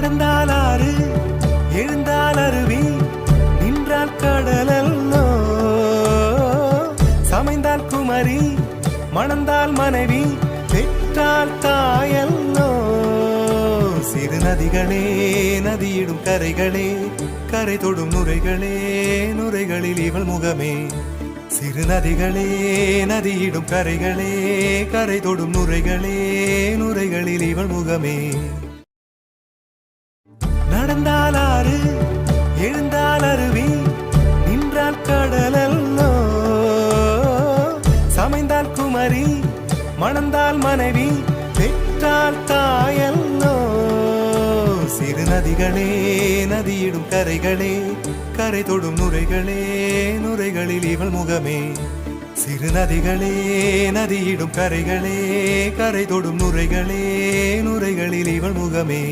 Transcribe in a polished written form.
நடந்தால் ஆறு எழுந்தால் அருவி நின்றால் கடலல்லோ சமைந்தால் குமரி மணந்தால் மனைவி பெற்றால் தாயல்லோ சிறு நதிகளே நதியிடும் கரைகளே கரை தொடும் நுரைகளே நுரைகளில் இவள் முகமே சிறு நதிகளே நதியிடும் கரைகளே கரை தொடும் நுரைகளே நுரைகளில் இவள் முகமே நடந்தால் ஆறு எழுந்தால் அருவி நின்றால் கடலல்லோ சமைந்தால் குமரி மணந்தால் மனைவி பெற்றால் தாயல்லோ சிறு நதிகளே நதியிடும் கரைகளே கரை தொடும் நுரைகளே நுரைகளில் இவள் முகமே சிறு நதிகளே நதியிடும் கரைகளே கரை தொடும் நுரைகளே நுரைகளில் இவள் முகமே